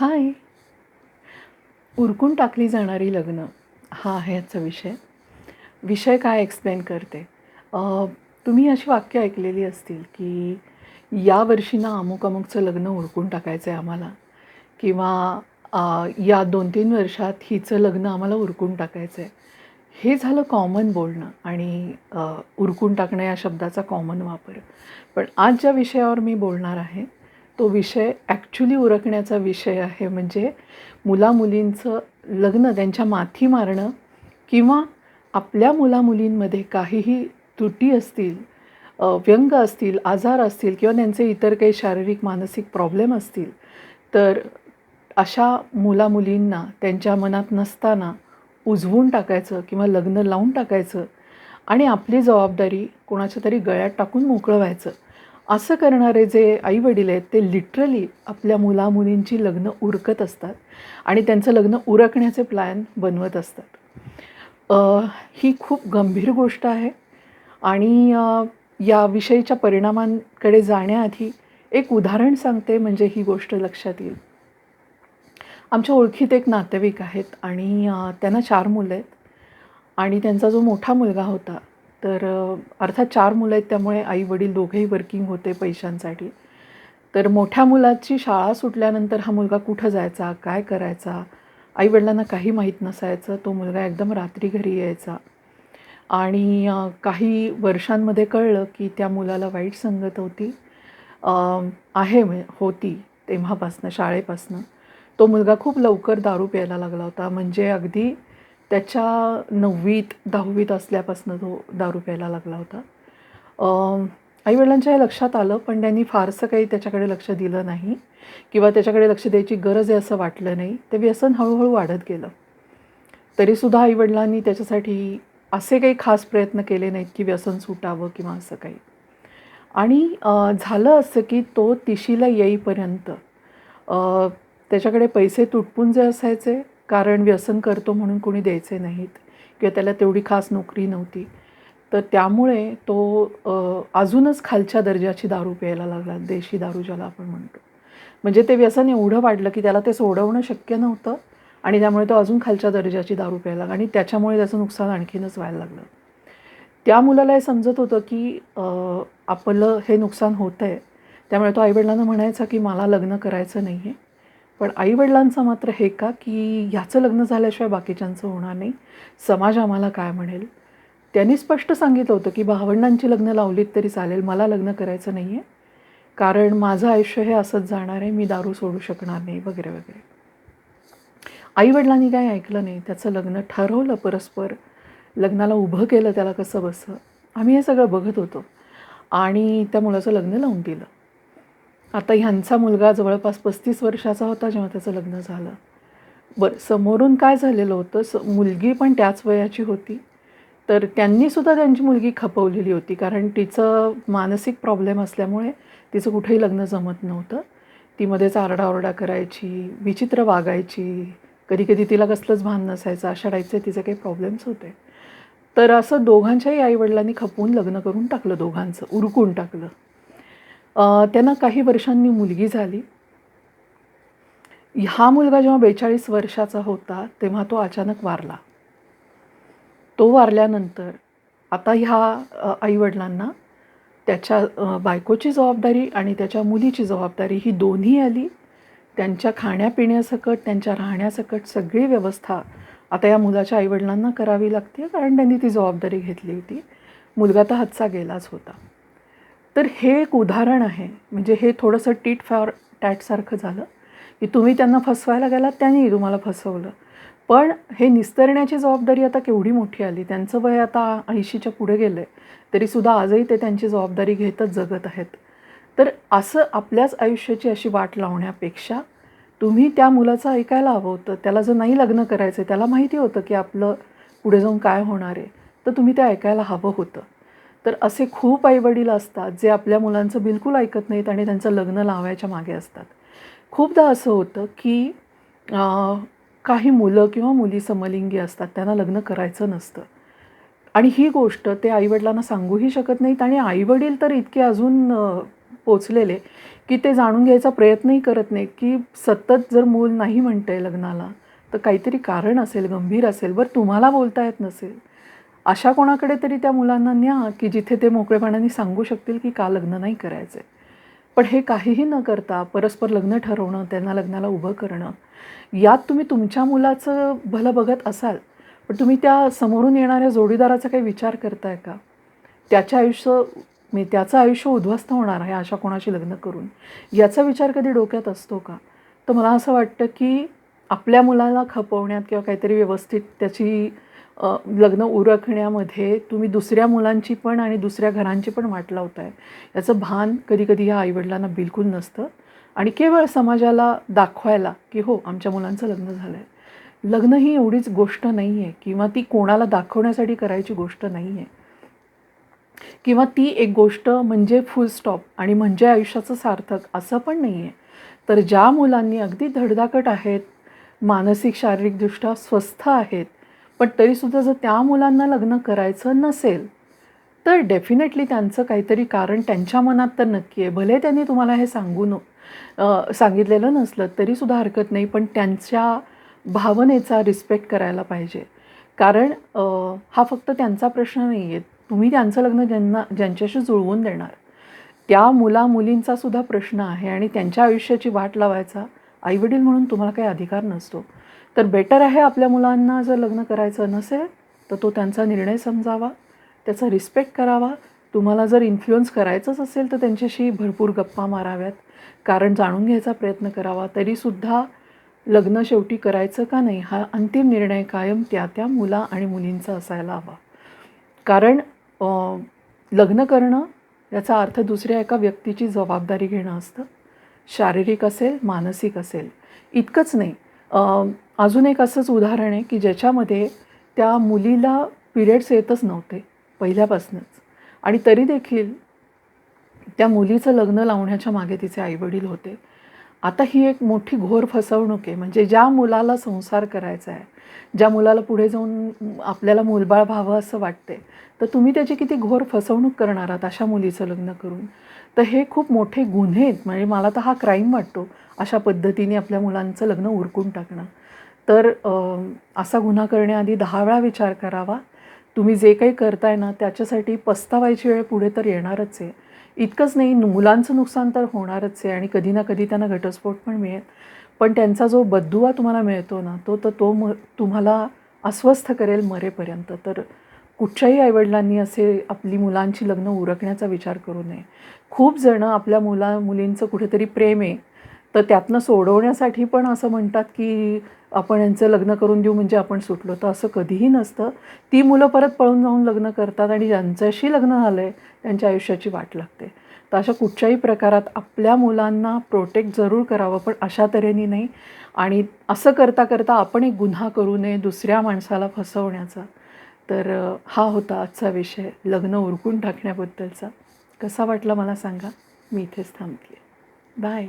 हाय. उरकून टाकली जाणारी लग्न हा आहे याचा विषय. विषय काय एक्सप्लेन करते. तुम्ही अशी वाक्य ऐकलेली असतील की या वर्षी ना अमुक अमुकचं लग्न उरकून टाकायचं आहे आम्हाला, किंवा या 2-3 वर्षात हिचं लग्न आम्हाला उरकून टाकायचं आहे. हे झालं कॉमन बोलणं आणि उरकून टाकणं या शब्दाचा कॉमन वापर. पण आज ज्या विषयावर मी बोलणार आहे तो विषय ॲक्च्युली उरकण्याचा विषय आहे. म्हणजे मुलामुलींचं लग्न त्यांच्या माथी मारणं, किंवा आपल्या मुलामुलींमध्ये काहीही त्रुटी असतील, व्यंग असतील, आजार असतील, किंवा त्यांचे इतर काही शारीरिक मानसिक प्रॉब्लेम असतील, तर अशा मुलामुलींना त्यांच्या मनात नसताना उजवून टाकायचं किंवा लग्न लावून टाकायचं आणि आपली जबाबदारी कोणाच्या तरी गळ्यात टाकून मोकळं व्हायचं. असं करणारे जे आईवडील आहेत ते लिटरली आपल्या मुलामुलींची लग्न उरकत असतात आणि त्यांचं लग्न उरकण्याचे प्लॅन बनवत असतात. ही खूप गंभीर गोष्ट आहे आणि या विषयीच्या परिणामांकडे जाण्याआधी एक उदाहरण सांगते म्हणजे ही गोष्ट लक्षात येईल. आमच्या ओळखीत एक नातेवाईक आहेत आणि त्यांना 4 मुलं आहेत आणि त्यांचा जो मोठा मुलगा होता, तर अर्थात 4 मुलं आहेत त्यामुळे आई-वडील दोघेही वर्किंग होते पैशांसाठी. तर मोठ्या मुलाची शाळा सुटल्यानंतर हा मुलगा कुठं जायचा, काय करायचा, आई-वडिलांना काही माहीत नसायचं. तो मुलगा एकदम रात्री घरी यायचा आणि काही वर्षांमध्ये कळलं की त्या मुलाला वाईट संगत होती, होती तेव्हापासनं, शाळेपासनं. तो मुलगा खूप लवकर दारू प्यायला लागला होता. म्हणजे अगदी त्याच्या 9वीत 10वीत असल्यापासून तो दारू प्यायला लागला होता. आईवडिलांच्या हे लक्षात आलं, पण त्यांनी फारसं काही त्याच्याकडे लक्ष दिलं नाही किंवा त्याच्याकडे लक्ष द्यायची गरज आहे असं वाटलं नाही. ते व्यसन हळूहळू वाढत गेलं. तरीसुद्धा आईवडिलांनी त्याच्यासाठी असे काही खास प्रयत्न केले नाहीत की व्यसन सुटावं किंवा असं काही. आणि झालं असं की तो 30शीला येईपर्यंत त्याच्याकडे पैसे तुटपुंजे असायचे, कारण व्यसन करतो म्हणून कोणी द्यायचे नाहीत किंवा त्याला तेवढी खास नोकरी नव्हती. तर त्यामुळे तो अजूनच खालच्या दर्जाची दारू प्यायला लागला, देशी दारू ज्याला आपण म्हणतो. म्हणजे ते व्यसन एवढं वाढलं की त्याला ते सोडवणं शक्य नव्हतं आणि त्यामुळे तो अजून खालच्या दर्जाची दारू प्यायला लागला आणि त्याच्यामुळे त्याचं नुकसान आणखीनच व्हायला लागलं. त्या मुलाला हे समजत होतं की आपलं हे नुकसान होतं आहे, त्यामुळे तो आईवडिलांना म्हणायचा की मला लग्न करायचं नाही आहे. पण आईवडिलांचं मात्र हे का की ह्याचं लग्न झाल्याशिवाय बाकीच्यांचं होणार नाही, समाज आम्हाला काय म्हणेल. त्यांनी स्पष्ट सांगितलं होतं की भावंडांची लग्न लावलीत तरी चालेल, मला लग्न करायचं नाही आहे, कारण माझं आयुष्य हे असंच जाणार आहे, मी दारू सोडू शकणार नाही वगैरे वगैरे. आईवडिलांनी काही ऐकलं नाही. त्याचं लग्न ठरवलं परस्पर, लग्नाला उभं केलं त्याला कसं बसं. आम्ही हे सगळं बघत होतो आणि त्या मुलाचं लग्न लावून दिलं. आता ह्यांचा मुलगा जवळपास 35 वर्षाचा होता जेव्हा त्याचं लग्न झालं. बरं, समोरून काय झालेलं होतं, मुलगी पण त्याच वयाची होती. तर त्यांनीसुद्धा त्यांची मुलगी खपवलेली होती, कारण तिचं मानसिक प्रॉब्लेम असल्यामुळे तिचं कुठेही लग्न जमत नव्हतं. ती मध्येच आरडाओरडा करायची, विचित्र वागायची, कधी-कधी तिला कसलंच भान नसायचं, अशा टाईपचे तिचे काही प्रॉब्लेम्स होते. तर असं दोघांच्याही आईवडिलांनी खपवून लग्न करून टाकलं, दोघांचं उरकून टाकलं. त्यांना काही वर्षांनी मुलगी झाली. हा मुलगा जेव्हा 42 वर्षाचा होता तेव्हा तो अचानक वारला. तो वारल्यानंतर आता ह्या आईवडिलांना त्याच्या बायकोची जबाबदारी आणि त्याच्या मुलीची जबाबदारी ही दोन्ही आली. त्यांच्या खाण्यापिण्यासकट, त्यांच्या राहण्यासकट सगळी व्यवस्था आता या मुलाच्या आईवडिलांना करावी लागते, कारण त्यांनी ती जबाबदारी घेतली होती. मुलगा तर हातचा गेलाच होता. तर हे एक उदाहरण आहे. म्हणजे हे थोडंसं टीट फॉर टॅटसारखं झालं की तुम्ही त्यांना फसवायला गेलात, त्यांनीही तुम्हाला फसवलं. पण हे निस्तरण्याची जबाबदारी आता केवढी मोठी आली. त्यांचं वय आता 80च्या पुढे गेलं आहे, तरीसुद्धा आजही ते त्यांची जबाबदारी घेतच जगत आहेत. तर असं आपल्याच आयुष्याची अशी वाट लावण्यापेक्षा तुम्ही त्या मुलाचं ऐकायला हवं होतं. त्याला जर नाही लग्न करायचं, त्याला माहिती होतं की आपलं पुढे जाऊन काय होणार आहे, तर तुम्ही ते ऐकायला हवं होतं. तर असे खूप आईवडील असतात जे आपल्या मुलांचं बिलकुल ऐकत नाहीत आणि त्यांचं लग्न लावायच्या मागे असतात. खूपदा असं होतं की काही मुलं किंवा मुली समलिंगी असतात, त्यांना लग्न करायचं नसतं आणि ही गोष्ट ते आईवडिलांना सांगूही शकत नाहीत आणि आईवडील तर इतके अजून पोचलेले की ते जाणून घ्यायचा प्रयत्नही करत नाहीत की सतत जर मूल नाही म्हणतंय लग्नाला तर काहीतरी कारण असेल, गंभीर असेल, बरं तुम्हाला बोलता येत नसेल, अशा कोणाकडे तरी त्या मुलांना न्या की जिथे ते मोकळेपणाने सांगू शकतील की का लग्न नाही करायचं आहे. पण हे काहीही न करता परस्पर लग्न ठरवणं, त्यांना लग्नाला उभं करणं, यात तुम्ही तुमच्या मुलाचं भलं बघत असाल, पण तुम्ही त्या समोरून येणाऱ्या जोडीदाराचा काही विचार करताय का? त्याचं आयुष्य उद्ध्वस्त होणार आहे अशा कोणाशी लग्न करून, याचा विचार कधी डोक्यात असतो का? तर मला असं वाटतं की आपल्या मुलाला खपवण्यात किंवा काहीतरी व्यवस्थित त्याची लग्न उरकण्यामध्ये तुम्ही दुसऱ्या मुलांची पण आणि दुसऱ्या घरांची पण वाट लावताय. याचं भान कधी-कधी ह्या आई-वडिलांना बिलकुल नसतं आणि केवळ समाजाला दाखवायला की हो, आमच्या मुलांचं लग्न झालंय. लग्न ही एवढीच गोष्ट नाही आहे किंवा ती कोणाला दाखवण्यासाठी करायची गोष्ट नाही आहे किंवा ती एक गोष्ट म्हणजे फुल स्टॉप आणि म्हणजे आयुष्याचं सार्थक असं पण नाही आहे. तर ज्या मुलांनी अगदी धडधाकट आहेत, मानसिक शारीरिकदृष्ट्या स्वस्थ आहेत, पण तरीसुद्धा जर त्या मुलांना लग्न करायचं नसेल, तर डेफिनेटली त्यांचं काहीतरी कारण त्यांच्या मनात तर नक्की आहे. भले त्यांनी तुम्हाला हे सांगितलेलं नसलं तरीसुद्धा हरकत नाही, पण त्यांच्या भावनेचा रिस्पेक्ट करायला पाहिजे. कारण हा फक्त त्यांचा प्रश्न नाही आहे. तुम्ही त्यांचं लग्न ज्यांच्याशी जुळवून देणार, त्या मुला-मुलींचा सुद्धा प्रश्न आहे आणि त्यांच्या आयुष्याची वाट लावायचा आई-वडील म्हणून तुम्हाला काही अधिकार नसतो. तर बेटर आहे आपल्या मुलांना जर लग्न करायचं नसेल, तर तो त्यांचा निर्णय समजावा, त्याचा रिस्पेक्ट करावा. तुम्हाला जर इन्फ्लुअन्स करायचंच असेल, तर त्यांच्याशी भरपूर गप्पा माराव्यात, कारण जाणून घ्यायचा प्रयत्न करावा. तरीसुद्धा लग्न शेवटी करायचं का नाही, हा अंतिम निर्णय कायम त्या मुला आणि मुलींचा असायला हवा. कारण लग्न करणं याचा अर्थ दुसऱ्या एका व्यक्तीची जबाबदारी घेणं असतं. शारीरिक असेल, मानसिक असेल. इतकंच नाही, अजून एक असंच उदाहरण आहे की ज्याच्यामध्ये त्या मुलीला पिरियड्स येतच नव्हते पहिल्यापासूनच आणि तरी देखील त्या मुलीचं लग्न लावण्याच्या मागे तिचे आईवडील होते. आता ही एक मोठी घोर फसवणूक आहे. म्हणजे ज्या मुलाला संसार करायचा आहे, ज्या मुलाला पुढे जाऊन आपल्याला मूलबाळ व्हावं असं वाटते, तर तुम्ही त्याची किती घोर फसवणूक करणार आहात अशा मुलीचं लग्न करून. तर हे खूप मोठे गुन्हे आहेत. म्हणजे मला तर हा क्राईम वाटतो अशा पद्धतीने आपल्या मुलांचं लग्न उरकून टाकणं. तर असा गुन्हा करण्याआधी 10 वेळा विचार करावा. तुम्ही जे काही करताय ना त्याच्यासाठी पस्तावायची वेळ पुढे तर येणारच आहे. इतकंच नाही, मुलांचं नुकसान तर होणारच आहे आणि कधी ना कधी त्यांना घटस्फोट पण मिळेल. पण त्यांचा जो बद्दुआ तुम्हाला मिळतो ना, तो तुम्हाला अस्वस्थ करेल मरेपर्यंत. तर कुठच्याही आईवडिलांनी असे आपली मुलांची लग्न उरकण्याचा विचार करू नये. खूप जणं आपल्या मुलींचं कुठेतरी प्रेम आहे, तर त्यातनं सोडवण्यासाठी पण असं म्हणतात की आपण यांचं लग्न करून देऊ म्हणजे आपण सुटलो. तर असं कधीही नसतं. ती मुलं परत पळून जाऊन लग्न करतात आणि ज्यांच्याशी लग्न झालं आहे त्यांच्या आयुष्याची वाट लागते. तर अशा कुठच्याही प्रकारात आपल्या मुलांना प्रोटेक्ट जरूर करावं, पण अशा तऱ्हेने नाही. आणि असं करता करता आपण एक गुन्हा करू नये दुसऱ्या माणसाला फसवण्याचा. तर हा होता आजचा विषय, लग्न उरकून टाकण्याबद्दलचा. कसा वाटला मला सांगा. मी इथेच थांबते. बाय.